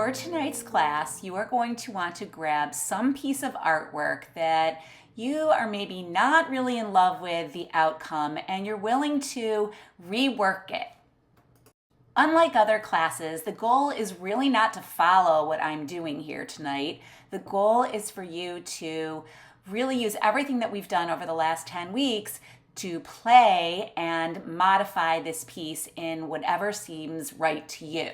For tonight's class, you are going to want to grab some piece of artwork that you are maybe not really in love with the outcome and you're willing to rework it. Unlike other classes, the goal is really not to follow what I'm doing here tonight. The goal is for you to really use everything that we've done over the last 10 weeks to play and modify this piece in whatever seems right to you.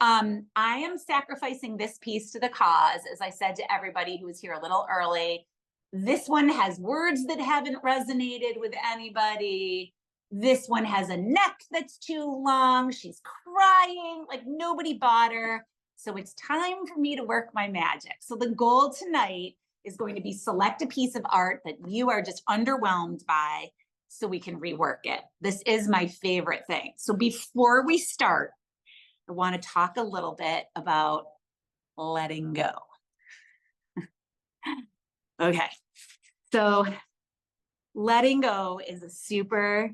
I am sacrificing this piece to the cause, as I said to everybody who was here a little early. This one has words that haven't resonated with anybody. This one has a neck that's too long. She's crying, like nobody bought her. So it's time for me to work my magic. So the goal tonight is going to be select a piece of art that you are just underwhelmed by so we can rework it. This is my favorite thing. So before we start, I want to talk a little bit about letting go. Okay, so letting go is a super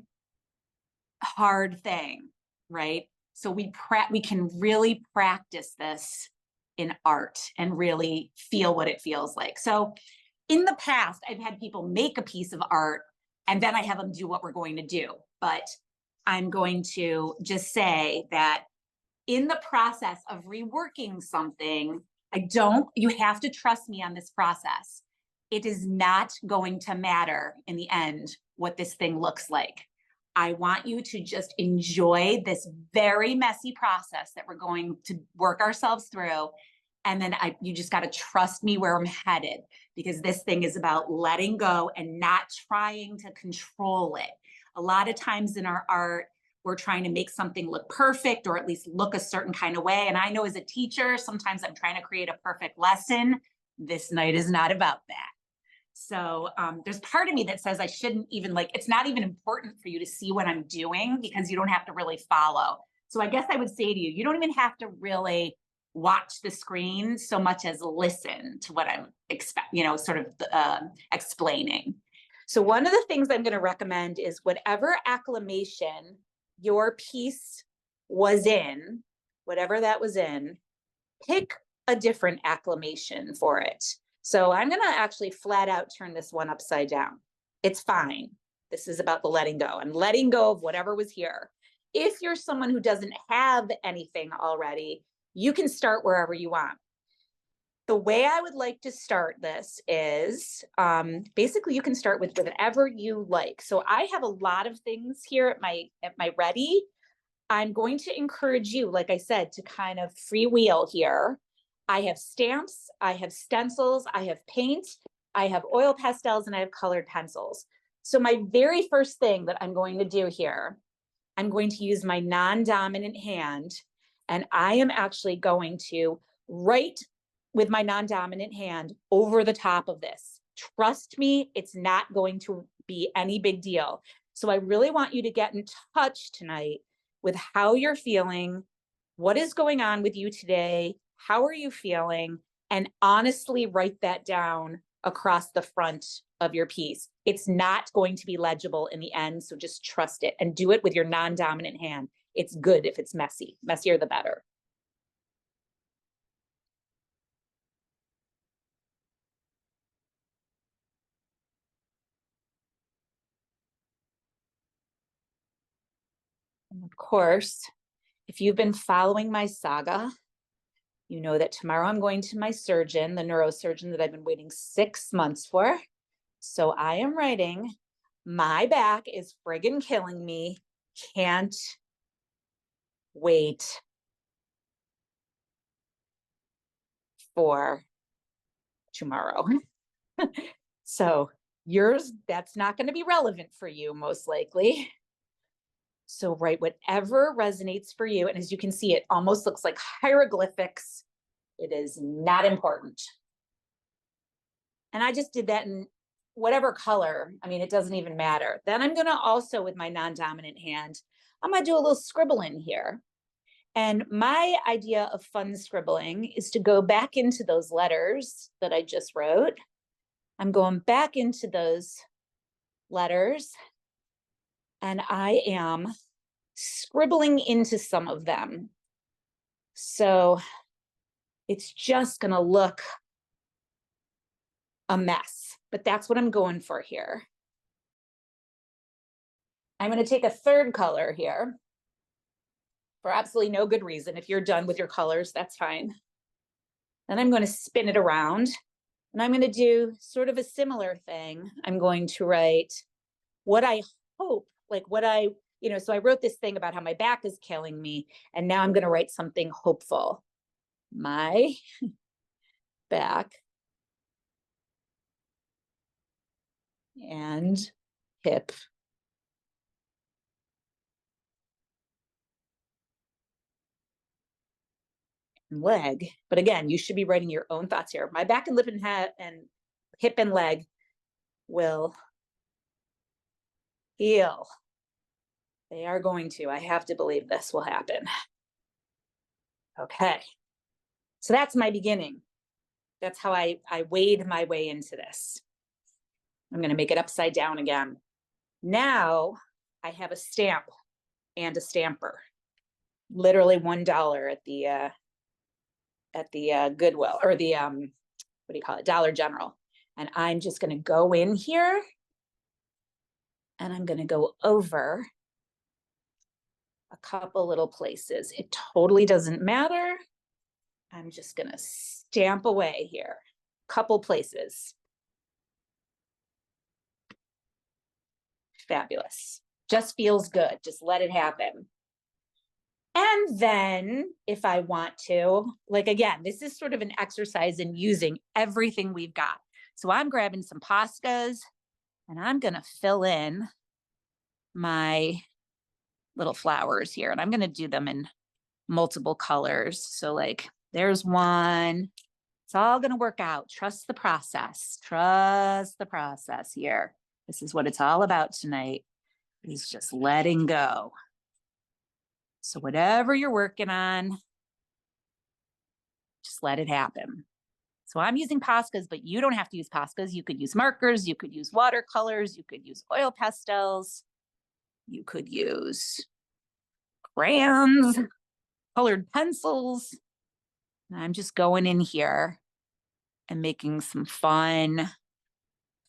hard thing, right? So we can really practice this in art and really feel what it feels like. So in the past, I've had people make a piece of art and then I have them do what we're going to do. But I'm going to just say that in the process of reworking something, you have to trust me on this process. It is not going to matter in the end what this thing looks like. I want you to just enjoy this very messy process that we're going to work ourselves through. And then you just got to trust me where I'm headed, because this thing is about letting go and not trying to control it. A lot of times in our art, we're trying to make something look perfect or at least look a certain kind of way. And I know as a teacher, sometimes I'm trying to create a perfect lesson. This night is not about that. So there's part of me that says I shouldn't even it's not even important for you to see what I'm doing because you don't have to really follow. So I guess I would say to you, you don't even have to really watch the screen so much as listen to what I'm explaining. So one of the things I'm going to recommend is whatever acclamation your piece was in, whatever that was in, pick a different acclamation for it. So I'm going to actually flat out turn this one upside down. It's fine. This is about the letting go. I'm letting go of whatever was here. If you're someone who doesn't have anything already, you can start wherever you want. The way I would like to start this is basically you can start with whatever you like. So I have a lot of things here at my ready. I'm going to encourage you, like I said, to kind of freewheel here. I have stamps, I have stencils, I have paint, I have oil pastels, and I have colored pencils. So my very first thing that I'm going to do here, I'm going to use my non-dominant hand, and I am actually going to write with my non-dominant hand over the top of this. Trust me, it's not going to be any big deal. So I really want you to get in touch tonight with how you're feeling, what is going on with you today, how are you feeling, and honestly write that down across the front of your piece. It's not going to be legible in the end, so just trust it and do it with your non-dominant hand. It's good if it's messy. Messier the better. And of course, if you've been following my saga, you know that tomorrow I'm going to my surgeon, the neurosurgeon that I've been waiting 6 months for. So I am writing, my back is friggin' killing me. Can't wait for tomorrow. So yours, that's not going to be relevant for you, most likely. So write whatever resonates for you. And as you can see, it almost looks like hieroglyphics. It is not important. And I just did that in whatever color. I mean, it doesn't even matter. Then I'm going to also, with my non-dominant hand, I'm going to do a little scribbling here. And my idea of fun scribbling is to go back into those letters that I just wrote. I'm going back into those letters and I am scribbling into some of them. So it's just gonna look a mess, but that's what I'm going for here. I'm gonna take a third color here for absolutely no good reason. If you're done with your colors, that's fine. Then I'm gonna spin it around and I'm gonna do sort of a similar thing. I'm going to write what I hope, like what I, so I wrote this thing about how my back is killing me, and now I'm gonna write something hopeful. My back and hip and leg. But again, you should be writing your own thoughts here. My back and lip and head and hip and leg will heal. They are going to. I have to believe this will happen. Okay. So that's my beginning. That's how I wade my way into this. I'm going to make it upside down again. Now I have a stamp and a stamper. Literally $1 at the Goodwill, or the what do you call it, Dollar General. And I'm just going to go in here and I'm going to go over a couple little places. It totally doesn't matter. I'm just going to stamp away here, couple places. Fabulous. Just feels good. Just let it happen. And then if I want to, like, again, this is sort of an exercise in using everything we've got. So I'm grabbing some Poscas and I'm going to fill in my little flowers here. And I'm going to do them in multiple colors. So like, there's one. It's all going to work out. Trust the process. Trust the process here. This is what it's all about tonight, is just letting go. So whatever you're working on, just let it happen. So I'm using Poscas, but you don't have to use Poscas. You could use markers, you could use watercolors, you could use oil pastels, you could use crayons, colored pencils. And I'm just going in here and making some fun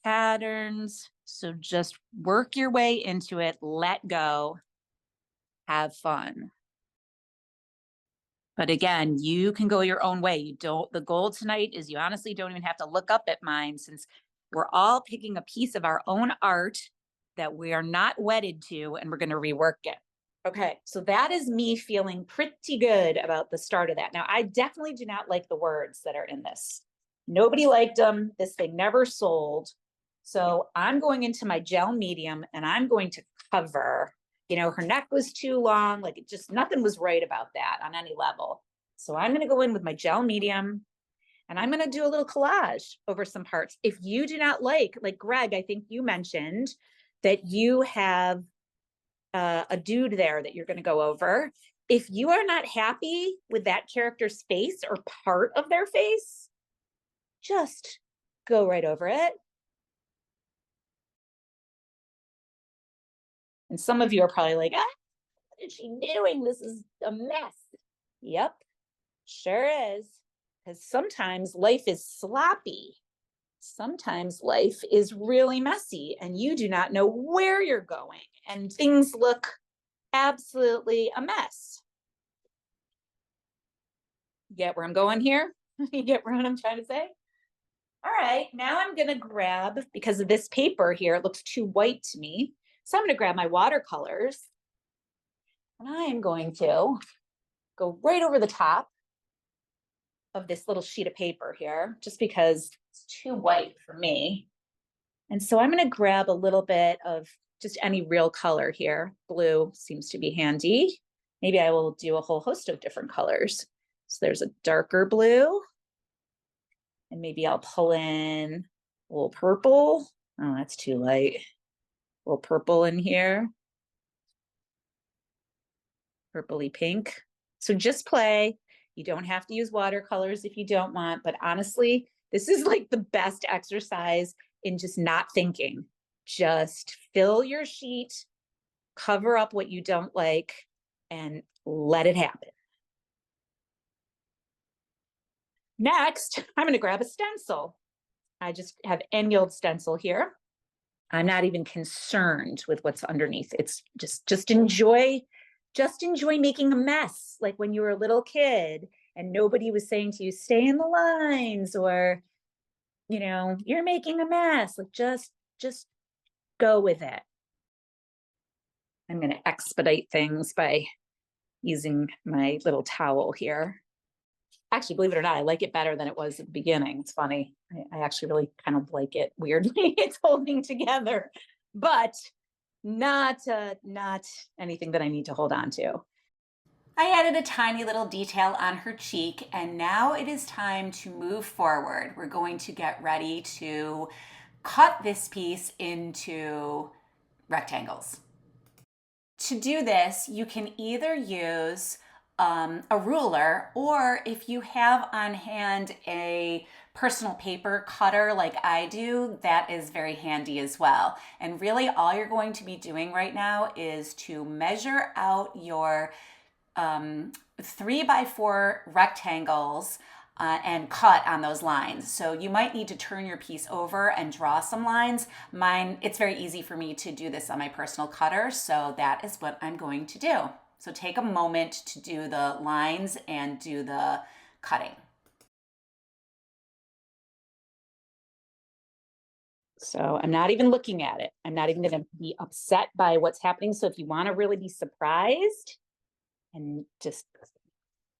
patterns. So just work your way into it, let go, have fun. But again, you can go your own way. The goal tonight is you honestly don't even have to look up at mine, since we're all picking a piece of our own art that we are not wedded to, and we're going to rework it. Okay, so that is me feeling pretty good about the start of that. Now, I definitely do not like the words that are in this. Nobody liked them. This thing never sold. So I'm going into my gel medium and I'm going to cover, her neck was too long. Like, it just, nothing was right about that on any level. So I'm going to go in with my gel medium and I'm going to do a little collage over some parts. If you do not like Greg, I think you mentioned that you have a dude there that you're going to go over. If you are not happy with that character's face or part of their face, just go right over it. And some of you are probably like, what is she doing? This is a mess. Yep, sure is. Because sometimes life is sloppy. Sometimes life is really messy and you do not know where you're going and things look absolutely a mess. Get where I'm going here? You get what I'm trying to say? All right, now I'm going to grab, because of this paper here, it looks too white to me. So I'm going to grab my watercolors and I am going to go right over the top of this little sheet of paper here, just because it's too white for me. And so I'm going to grab a little bit of just any real color here. Blue seems to be handy. Maybe I will do a whole host of different colors. So there's a darker blue. And maybe I'll pull in a little purple. Oh, that's too light. A little purple in here. Purpley pink. So just play. You don't have to use watercolors if you don't want, but honestly, this is like the best exercise in just not thinking. Just fill your sheet, cover up what you don't like, and let it happen. Next, I'm going to grab a stencil. I just have any old stencil here. I'm not even concerned with what's underneath. It's just enjoy making a mess, like when you were a little kid and nobody was saying to you, stay in the lines, or you're making a mess. Like just go with it. I'm going to expedite things by using my little towel here. Actually, believe it or not, I like it better than it was at the beginning. It's funny. I actually really kind of like it weirdly. It's holding together, but not anything that I need to hold on to. I added a tiny little detail on her cheek, and now it is time to move forward. We're going to get ready to cut this piece into rectangles. To do this, you can either use a ruler, or if you have on hand a personal paper cutter like I do, that is very handy as well. And really all you're going to be doing right now is to measure out your 3x4 rectangles and cut on those lines. So you might need to turn your piece over and draw some lines. Mine, it's very easy for me to do this on my personal cutter, so that is what I'm going to do. So take a moment to do the lines and do the cutting. So I'm not even looking at it. I'm not even going to be upset by what's happening. So if you want to really be surprised, and just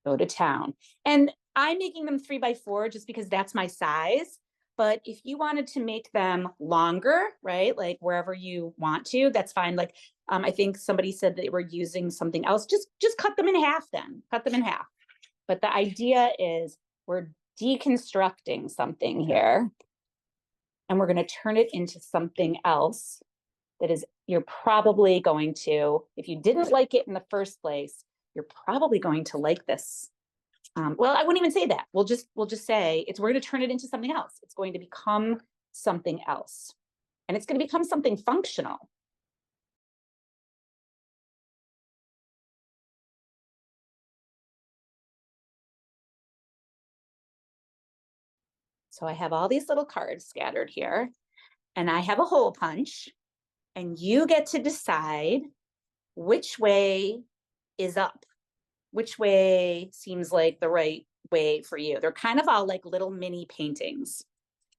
go to town. And I'm making them 3x4 just because that's my size. But if you wanted to make them longer, right, like wherever you want to, that's fine. Like I think somebody said they were using something else. Just cut them in half then. Cut them in half. But the idea is we're deconstructing something here, and we're going to turn it into something else that is, you're probably going to, if you didn't like it in the first place, you're probably going to like this. Well, I wouldn't even say that. We'll just say we're going to turn it into something else. It's going to become something else, and it's going to become something functional. So I have all these little cards scattered here, and I have a hole punch, and you get to decide which way is up. Which way seems like the right way for you? They're kind of all like little mini paintings.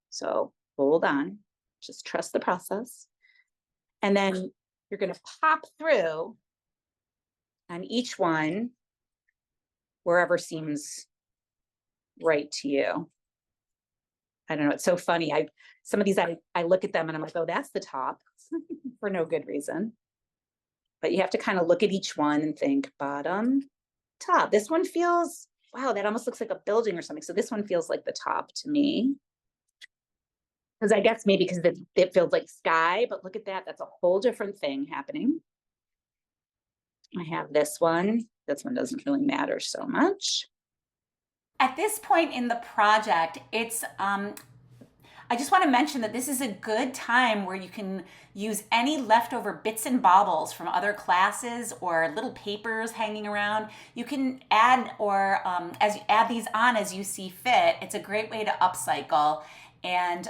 So hold on, just trust the process. And then you're going to pop through on each one wherever seems right to you. I don't know. It's so funny. Some of these, I look at them and I'm like, oh, that's the top for no good reason. But you have to kind of look at each one and think bottom, top. This one feels, wow, that almost looks like a building or something. So this one feels like the top to me. Because I guess maybe because it feels like sky, but look at that. That's a whole different thing happening. I have this one. This one doesn't really matter so much. At this point in the project, it's I just want to mention that this is a good time where you can use any leftover bits and baubles from other classes or little papers hanging around. You can add, or as you add these on as you see fit. It's a great way to upcycle. And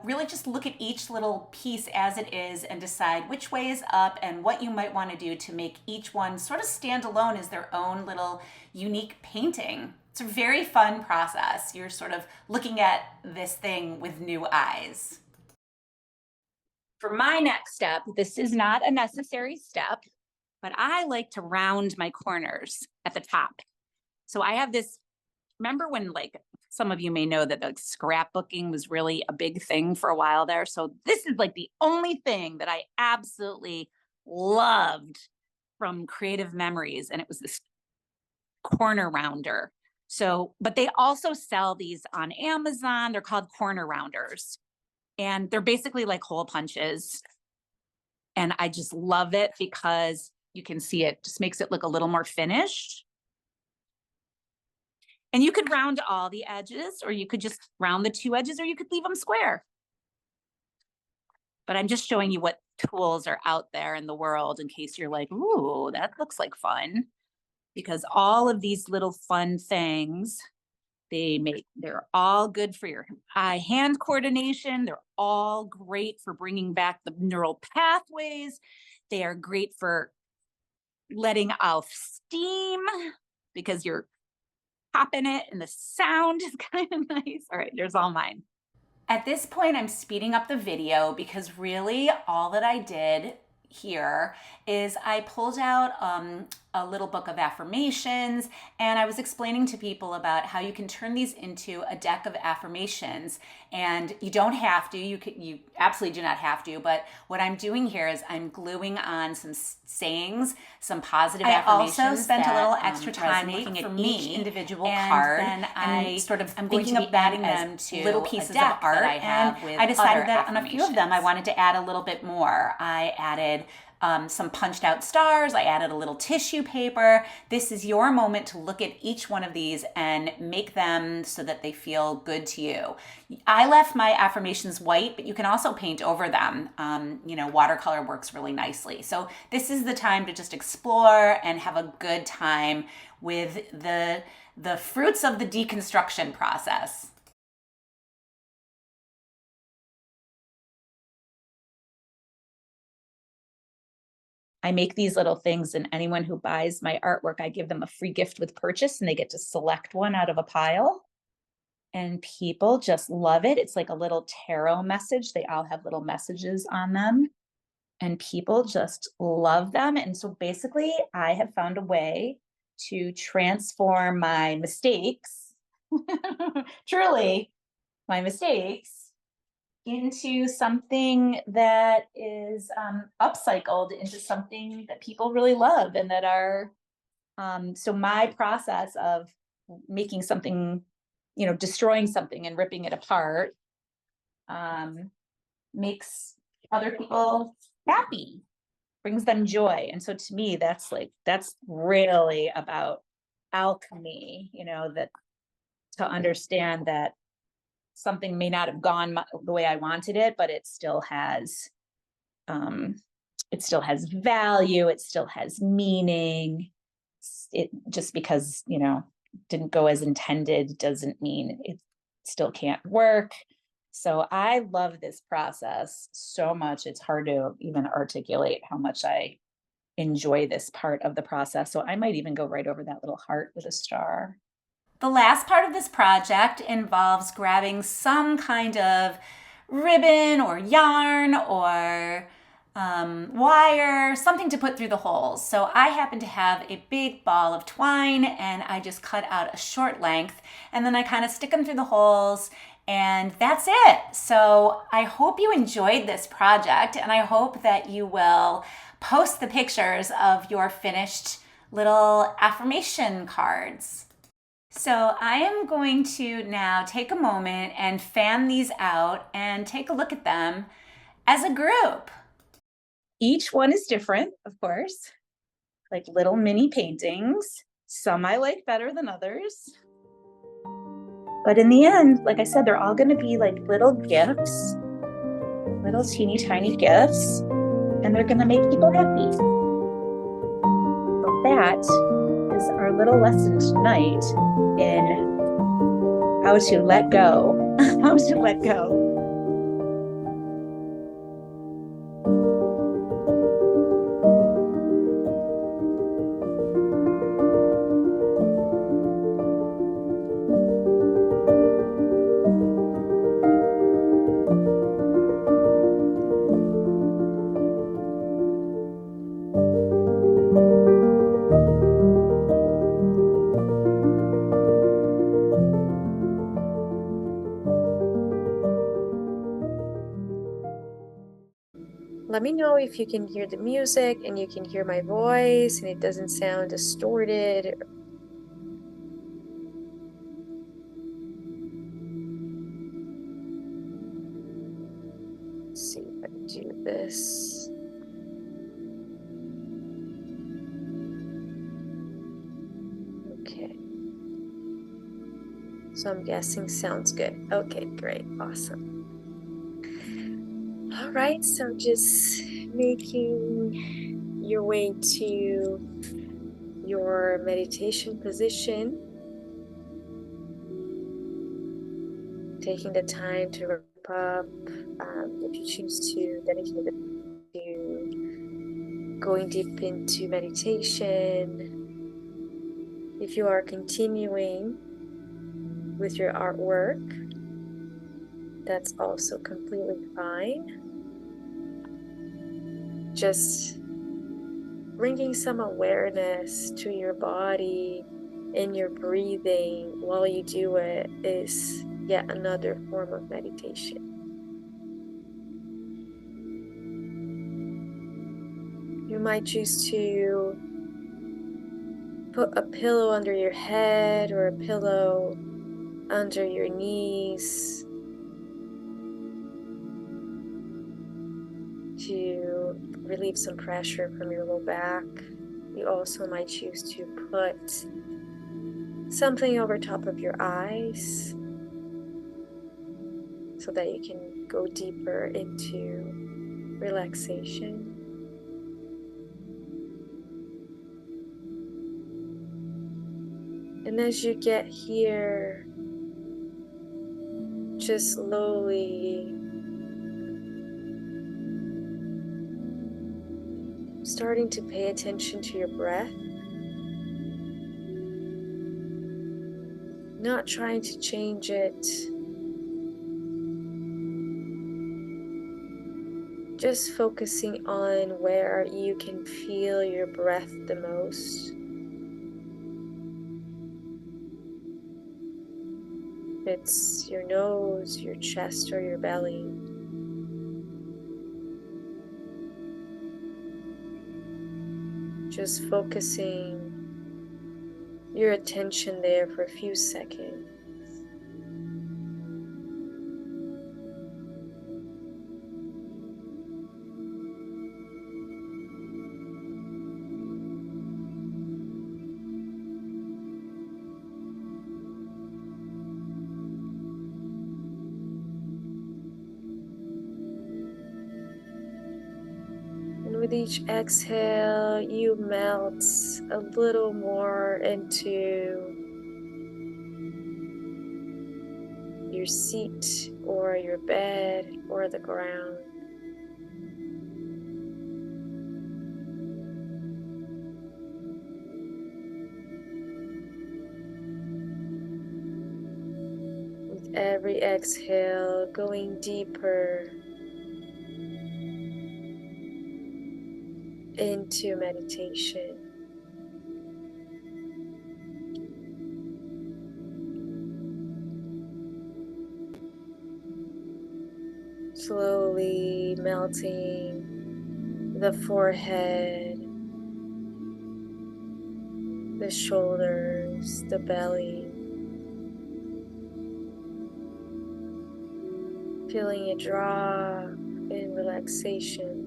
really just look at each little piece as it is and decide which way is up and what you might want to do to make each one sort of stand alone as their own little unique painting. It's a very fun process. You're sort of looking at this thing with new eyes. For my next step, this is not a necessary step, but I like to round my corners at the top. So I have this, remember when, like, some of you may know that like scrapbooking was really a big thing for a while there. So this is like the only thing that I absolutely loved from creative memories. And it was this corner rounder. So, but they also sell these on Amazon. They're called corner rounders, and they're basically like hole punches. And I just love it because you can see it just makes it look a little more finished. And you could round all the edges, or you could just round the two edges, or you could leave them square. But I'm just showing you what tools are out there in the world in case you're like, ooh, that looks like fun. Because all of these little fun things They're all good for your eye-hand coordination. They're all great for bringing back the neural pathways. They are great for letting off steam because you're popping it and the sound is kind of nice. All right, there's all mine. At this point, I'm speeding up the video because really all that I did here is I pulled out a little book of affirmations, and I was explaining to people about how you can turn these into a deck of affirmations. And you don't have to, you absolutely do not have to, but what I'm doing here is I'm gluing on some sayings, some positive affirmations. I also spent a little extra time looking at each individual card, and I'm thinking of adding them to little pieces of art that I have. And I decided that on a few of them I wanted to add a little bit more. I added some punched out stars. I added a little tissue paper. This is your moment to look at each one of these and make them so that they feel good to you. I left my affirmations white, but you can also paint over them. Watercolor works really nicely. So this is the time to just explore and have a good time with the fruits of the deconstruction process. I make these little things, and anyone who buys my artwork, I give them a free gift with purchase, and they get to select one out of a pile. And people just love it. It's like a little tarot message. They all have little messages on them, and people just love them. And so basically, I have found a way to transform my mistakes, truly my mistakes, into something that is upcycled into something that people really love and that are so my process of making something, destroying something and ripping it apart makes other people happy, brings them joy. And so to me, that's really about alchemy, that to understand that something may not have gone the way I wanted it, but it still has value. It still has meaning. It just because, didn't go as intended doesn't mean it still can't work. So I love this process so much. It's hard to even articulate how much I enjoy this part of the process. So I might even go right over that little heart with a star. The last part of this project involves grabbing some kind of ribbon or yarn or wire, something to put through the holes. So I happen to have a big ball of twine, and I just cut out a short length, and then I kind of stick them through the holes, and that's it. So I hope you enjoyed this project, and I hope that you will post the pictures of your finished little affirmation cards. So I am going to now take a moment and fan these out and take a look at them as a group. Each one is different, of course, like little mini paintings. Some I like better than others. But in the end, like I said, they're all going to be like little gifts, little teeny tiny gifts, and they're going to make people happy. So that is our little lesson tonight in how to let go, how to let go. Let me know if you can hear the music and you can hear my voice and it doesn't sound distorted. Let's see if I can do this. Okay. So I'm guessing sounds good. Okay, great. Awesome. All right, so just making your way to your meditation position. taking the time to wrap up, if you choose to dedicate it to going deep into meditation, if you are continuing with your artwork, that's also completely fine. Just bringing some awareness to your body and your breathing while you do it is yet another form of meditation. You might choose to put a pillow under your head or a pillow under your knees to relieve some pressure from your low back. You also might choose to put something over top of your eyes so that you can go deeper into relaxation. And as you get here, just slowly starting to pay attention to your breath, not trying to change it, just focusing on where you can feel your breath the most. If it's your nose, your chest, or your belly. Just focusing your attention there for a few seconds. And with each exhale, you melt a little more into your seat or your bed or the ground. With every exhale, going deeper into meditation. Slowly melting the forehead, the shoulders, the belly. Feeling a drop in relaxation.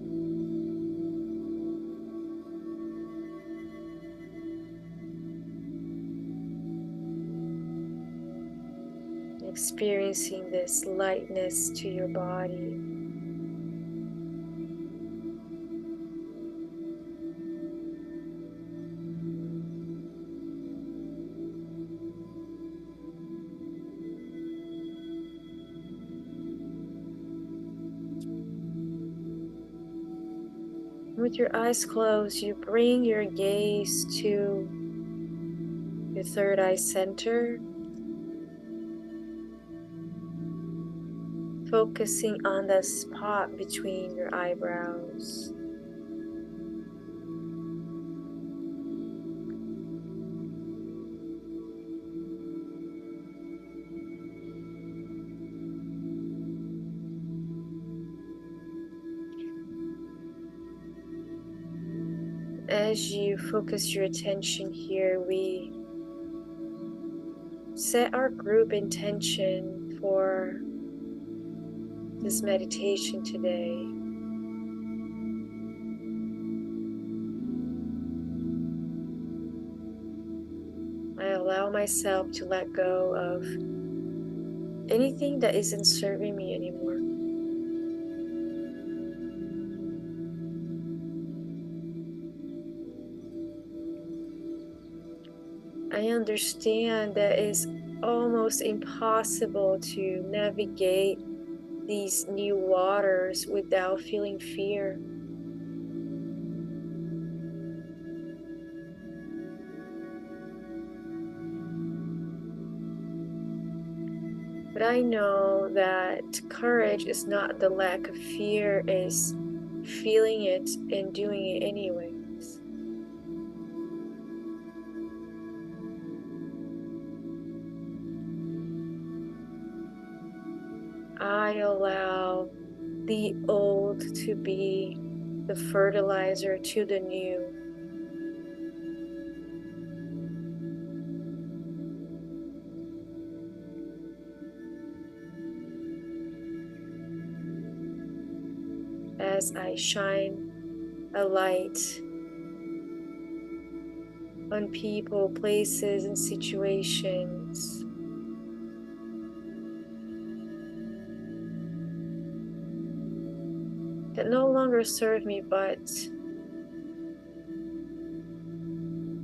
Experiencing this lightness to your body. With your eyes closed, you bring your gaze to your third eye center, focusing on the spot between your eyebrows. As you focus your attention here, we set our group intention for this meditation today. I allow myself to let go of anything that isn't serving me anymore. I understand that is almost impossible to navigate these new waters without feeling fear. But I know that courage is not the lack of fear, is feeling it and doing it anyways. I allow the old to be the fertilizer to the new. As I shine a light on people, places, and situations that no longer serve me, but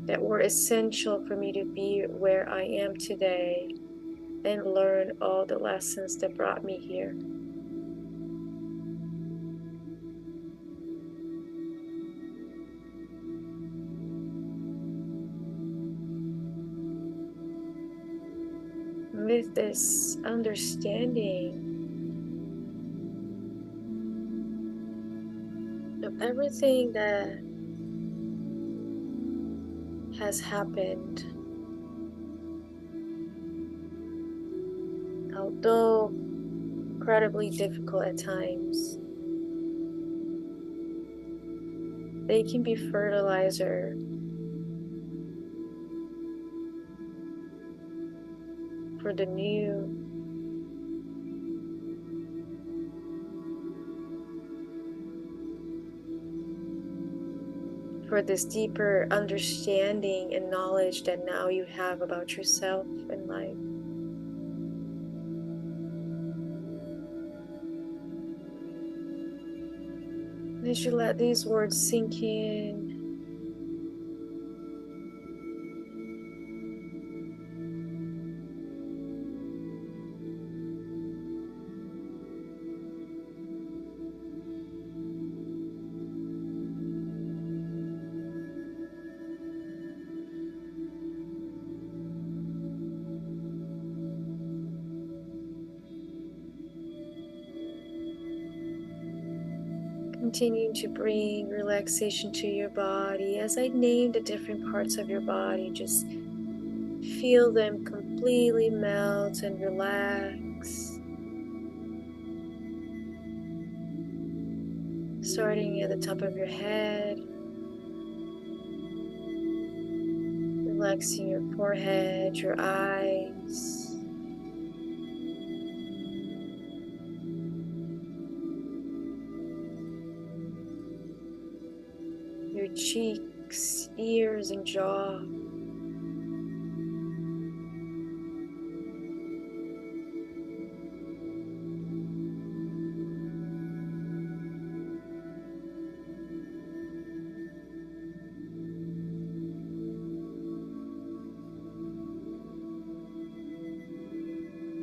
that were essential for me to be where I am today and learn all the lessons that brought me here. With this understanding of everything that has happened, although incredibly difficult at times, they can be fertilizer for the new, for this deeper understanding and knowledge that now you have about yourself and life. As you let these words sink in, continue to bring relaxation to your body. As I name the different parts of your body, just feel them completely melt and relax. Starting at the top of your head, relaxing your forehead, your eyes, your cheeks, ears, and jaw.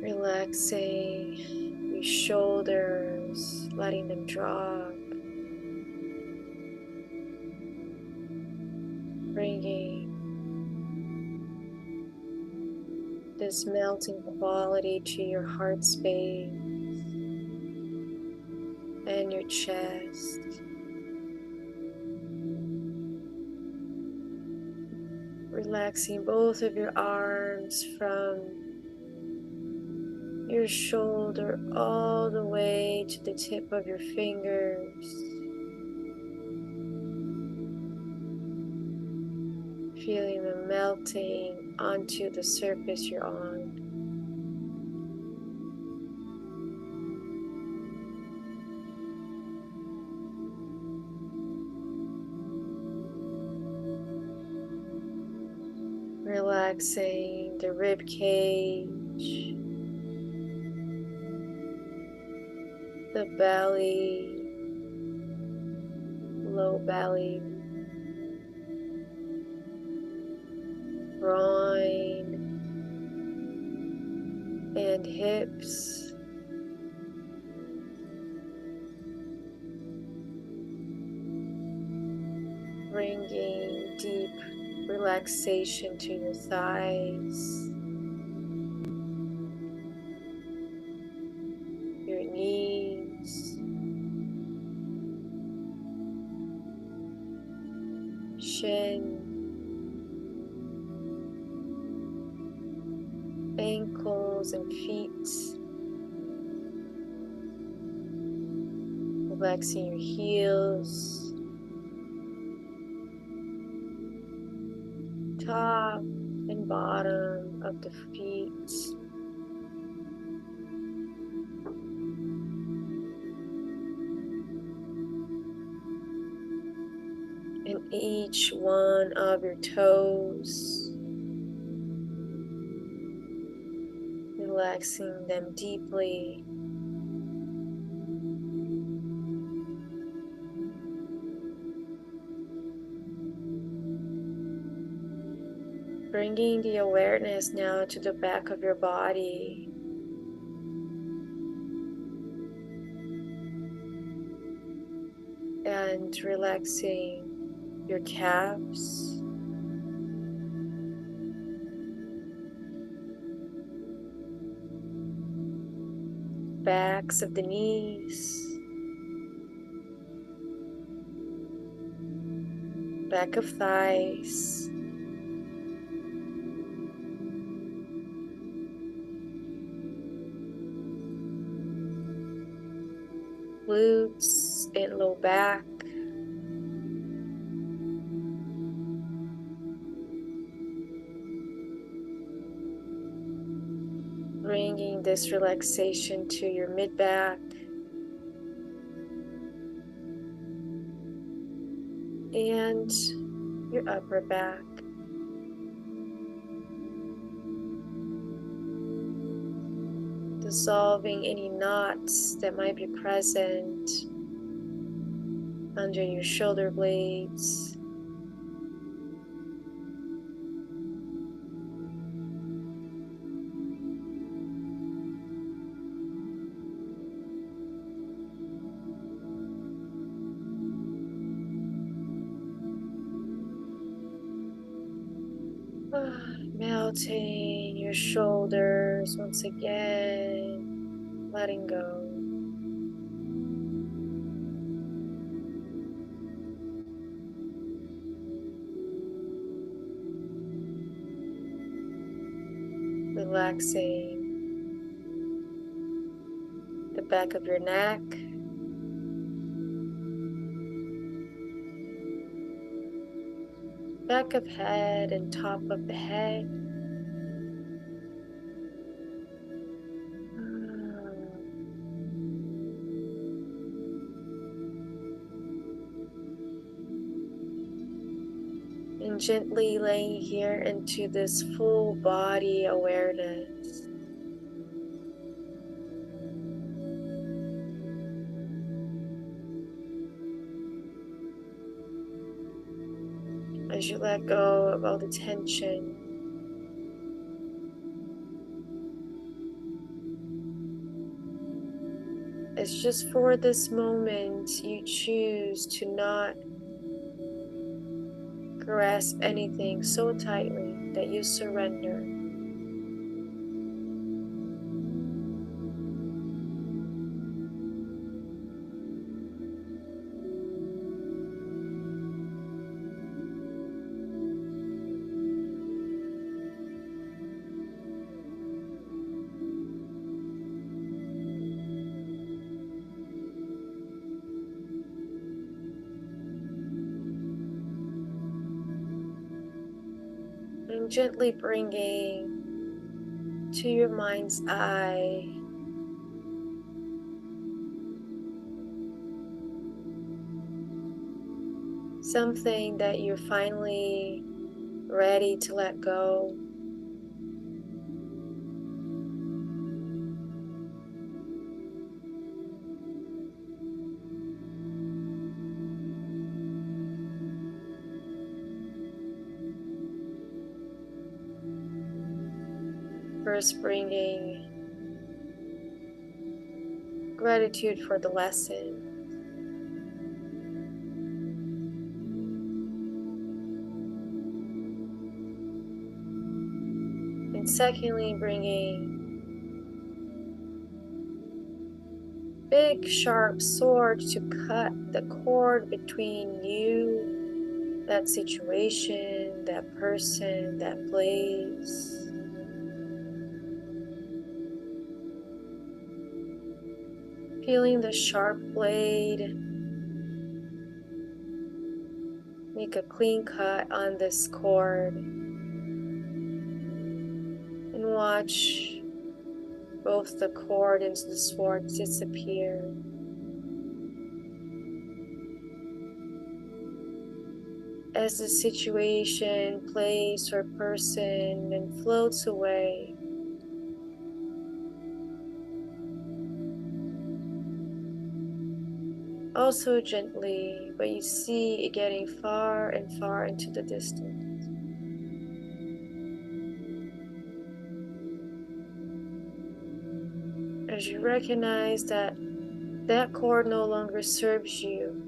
Relaxing your shoulders, letting them drop, bringing this melting quality to your heart space and your chest. Relaxing both of your arms from your shoulder all the way to the tip of your fingers. Feeling them melting onto the surface you're on. Relaxing the rib cage, the belly, low belly, groin, and hips. Bringing deep relaxation to your thighs, your knees, shin, ankles and feet. Relaxing your heels, top and bottom of the feet. And each one of your toes, relaxing them deeply. Bringing the awareness now to the back of your body. And relaxing your calves, backs of the knees, back of thighs, glutes and low back. Bringing this relaxation to your mid back and your upper back. Dissolving any knots that might be present under your shoulder blades. Melting your shoulders once again, letting go. Relaxing the back of your neck, back of head and top of the head. And gently laying here into this full body awareness. As you let go of all the tension, it's just for this moment you choose to not grasp anything so tightly that you surrender. And gently bringing to your mind's eye something that you're finally ready to let go. First bringing gratitude for the lesson. And secondly, bringing big sharp sword to cut the cord between you, that situation, that person, that place. Feeling the sharp blade, make a clean cut on this cord and watch both the cord and the sword disappear. As the situation, place, or person then floats away, also gently, but you see it getting far and far into the distance. As you recognize that that cord no longer serves you,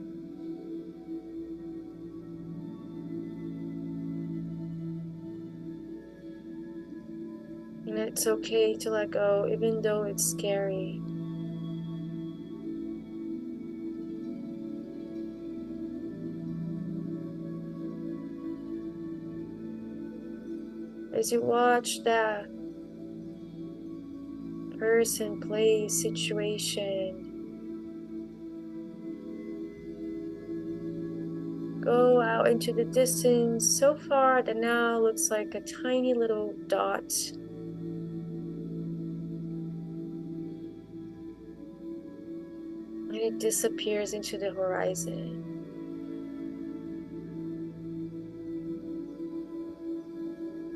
and it's okay to let go, even though it's scary. As you watch that person, place, situation go out into the distance so far that now looks like a tiny little dot. And it disappears into the horizon.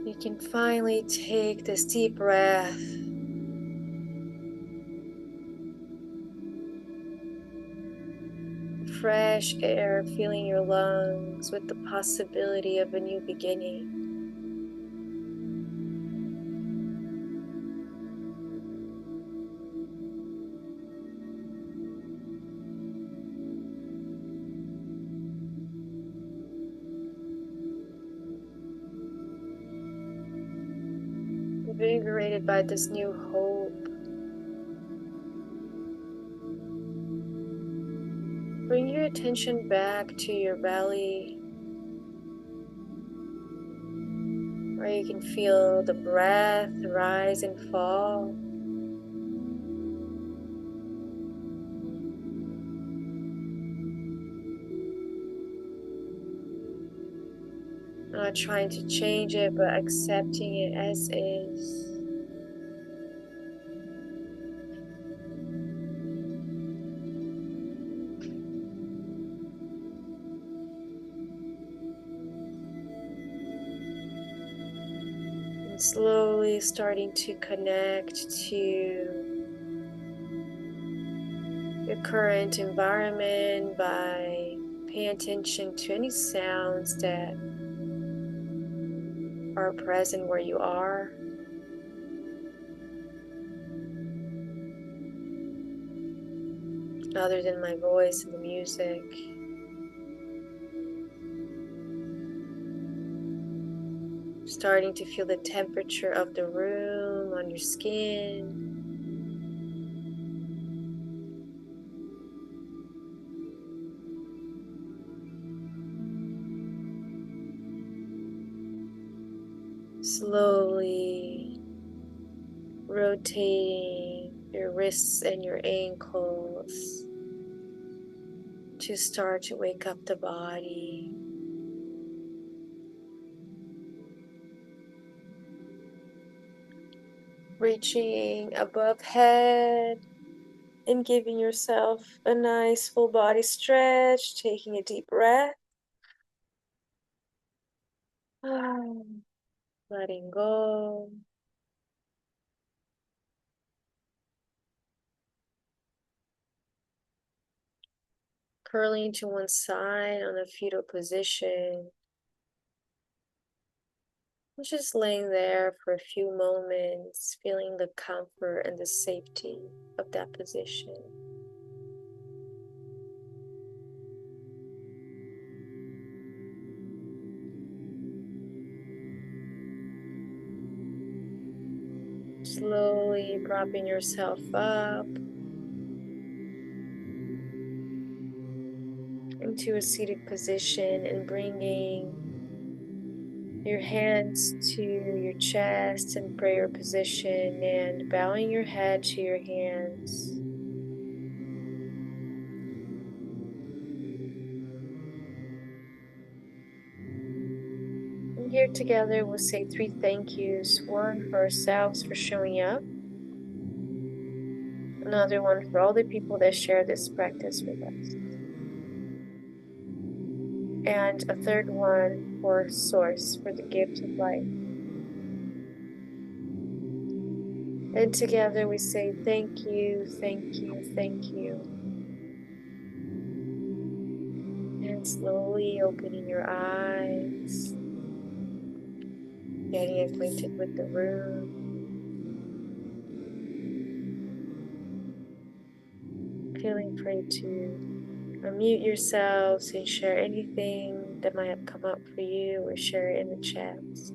You can finally take this deep breath. Fresh air filling your lungs with the possibility of a new beginning. Invigorated by this new hope, bring your attention back to your belly, where you can feel the breath rise and fall. Not trying to change it, but accepting it as is. And slowly starting to connect to your current environment by paying attention to any sounds that are present where you are. Other than my voice and the music. Starting to feel the temperature of the room on your skin. Slowly rotating your wrists and your ankles to start to wake up the body. Reaching above head and giving yourself a nice full body stretch, taking a deep breath. Letting go. Curling to one side on a fetal position. Just laying there for a few moments, feeling the comfort and the safety of that position. Slowly propping yourself up into a seated position and bringing your hands to your chest in prayer position and bowing your head to your hands. And here together, we'll say 3 thank yous. One for ourselves for showing up, another one for all the people that share this practice with us, and a third one for Source, for the gift of life. And together we say thank you, thank you, thank you. And slowly opening your eyes, getting acquainted with the room. Feeling free to unmute yourselves and share anything that might have come up for you or share it in the chats.